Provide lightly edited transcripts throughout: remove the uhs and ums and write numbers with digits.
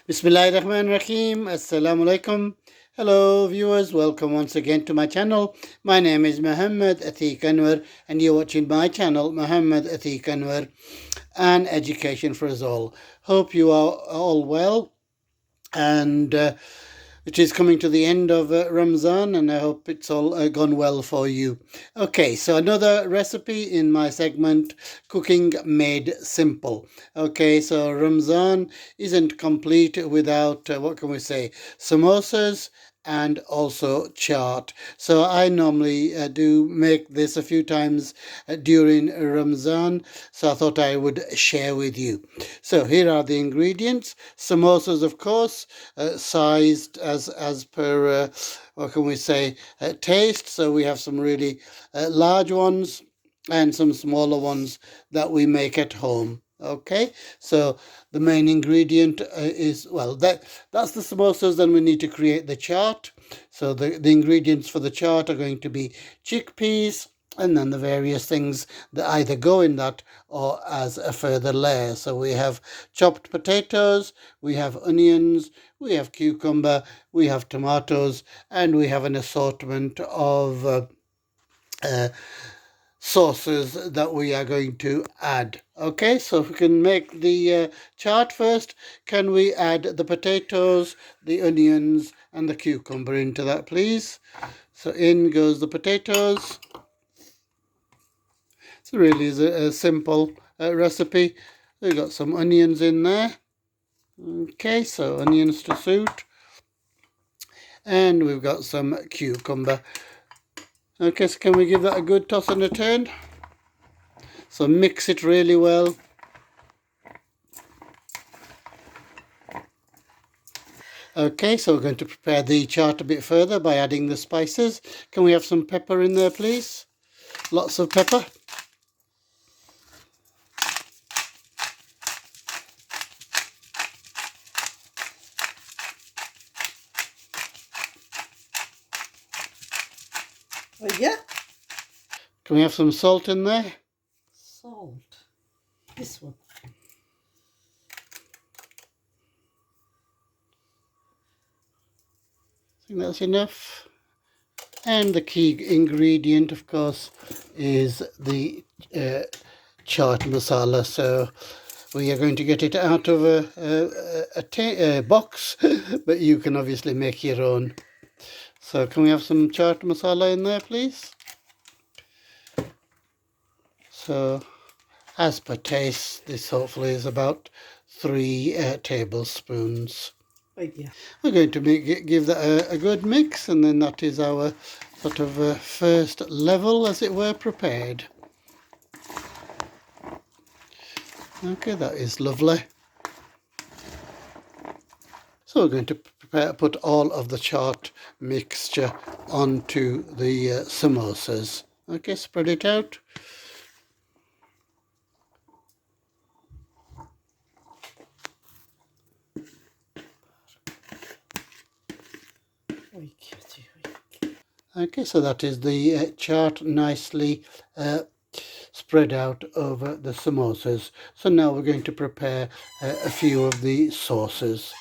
Bismillahirrahmanirrahim. Assalamu alaikum. Hello, viewers. Welcome once again to my channel. My name is Muhammad Atiq Anwar, and you're watching my channel, Muhammad Atiq Anwar, and Education for Us All. Hope you are all well, and it is coming to the end of Ramzan, and I hope it's all gone well for you. Okay, so another recipe in my segment, Cooking Made Simple. Okay, so Ramzan isn't complete without, what can we say, samosas and also chaat. So I normally do make this a few times during Ramzan, so I thought I would share with you. So here are the ingredients. Samosas, of course, sized as per what can we say, taste. So we have some really large ones and some smaller ones that we make at home. Okay, so the main ingredient is, well, that's the samosas. Then we need to create the chaat. So the ingredients for the chaat are going to be chickpeas, and then the various things that either go in that or as a further layer. So we have chopped potatoes, we have onions, we have cucumber, we have tomatoes, and we have an assortment of uh, sauces that we are going to add. Okay, so if we can make the chaat first, can we add the potatoes, the onions, and the cucumber into that, please? So in goes the potatoes. It's really a simple recipe. We've got some onions in there. Okay, so onions to suit. And we've got some cucumber. Okay, so can we give that a good toss and a turn? So mix it really well. Okay, so we're going to prepare the chaat a bit further by adding the spices. Can we have some pepper in there, please? Lots of pepper. Oh, yeah? Can we have some salt in there? Salt. This one. I think that's enough. And the key ingredient, of course, is the chaat masala. So we are going to get it out of a box, but you can obviously make your own. So can we have some chaat masala in there, please? So as per taste, this hopefully is about 3 tablespoons. Oh, yeah. We're going to give that a good mix, and then that is our sort of first level, as it were, prepared. Okay, that is lovely. So we're going to put all of the chaat mixture onto the samosas. Okay, spread it out. Okay, so that is the chaat nicely spread out over the samosas. So now we're going to prepare a few of the sauces.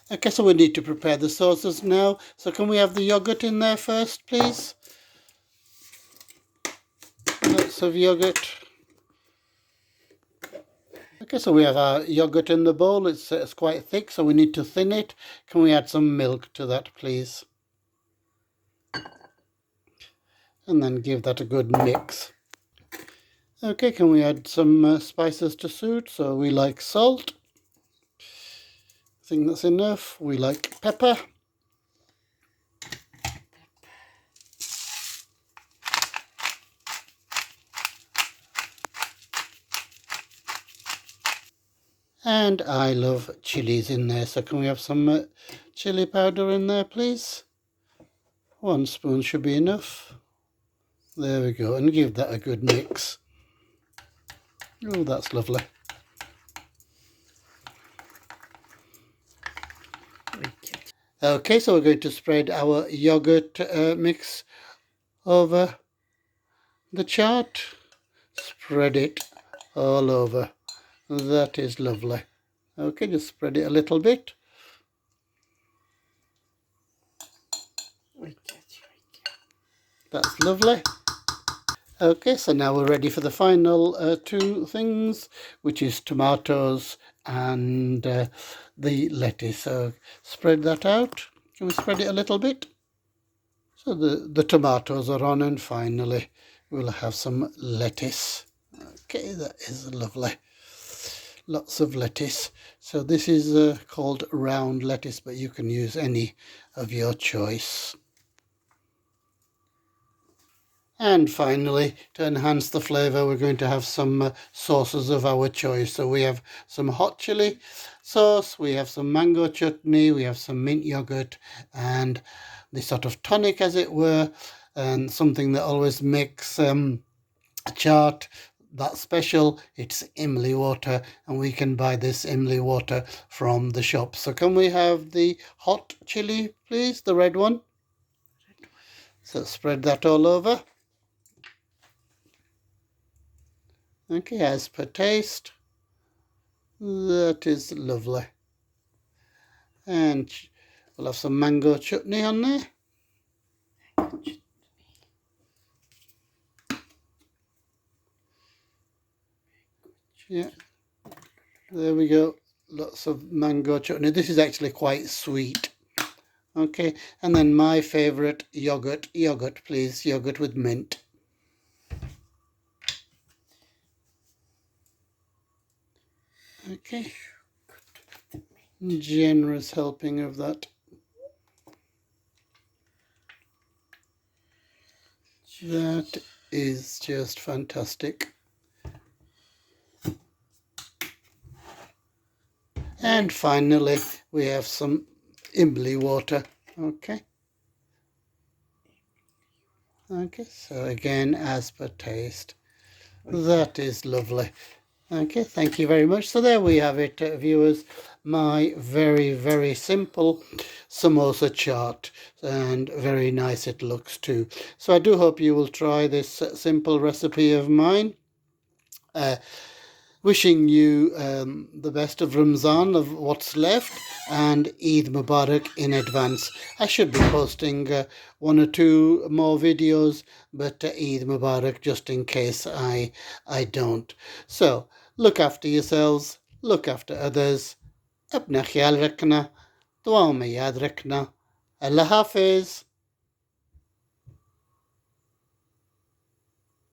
Okay, so we need to prepare the sauces now. So can we have the yogurt in there first, please? Lots of yogurt. Okay, so we have our yogurt in the bowl. It's quite thick, so we need to thin it. Can we add some milk to that, please? And then give that a good mix. Okay, can we add some spices to suit? So we like salt. I think that's enough. We like pepper. And I love chilies in there, so can we have some chili powder in there, please? 1 spoon should be enough. There we go, and give that a good mix. Oh, that's lovely. Okay, so we're going to spread our yogurt mix over the chaat. Spread it all over. That is lovely. Okay, just spread it a little bit. That's lovely. Okay, so now we're ready for the final two things, which is tomatoes and the lettuce. So spread that out. Can we spread it a little bit? So the tomatoes are on, and finally we'll have some lettuce. Okay, that is lovely. Lots of lettuce. So this is called round lettuce, but you can use any of your choice. And finally, to enhance the flavour, we're going to have some sauces of our choice. So we have some hot chili sauce, we have some mango chutney, we have some mint yogurt, and the sort of tonic, as it were, and something that always makes a chaat that special. It's imli water, and we can buy this imli water from the shop. So can we have the hot chili, please, the red one? So spread that all over. Okay, as per taste. That is lovely. And we'll have some mango chutney on there. Yeah, there we go. Lots of mango chutney. This is actually quite sweet. Okay, and then my favourite yogurt. Yogurt, please. Yogurt with mint. Okay. Generous helping of that. That is just fantastic. And finally, we have some imli water. Okay. Okay, so again, as per taste. That is lovely. Okay, thank you very much. So there we have it, viewers. My very, very simple samosa chaat, and very nice it looks too. So I do hope you will try this simple recipe of mine. Wishing you the best of Ramzan, of what's left, and Eid Mubarak in advance. I should be posting one or two more videos, but Eid Mubarak just in case I don't. So look after yourselves, look after others. अपना ख्याल रखना, दुआओं में याद रखना. Allah Hafiz.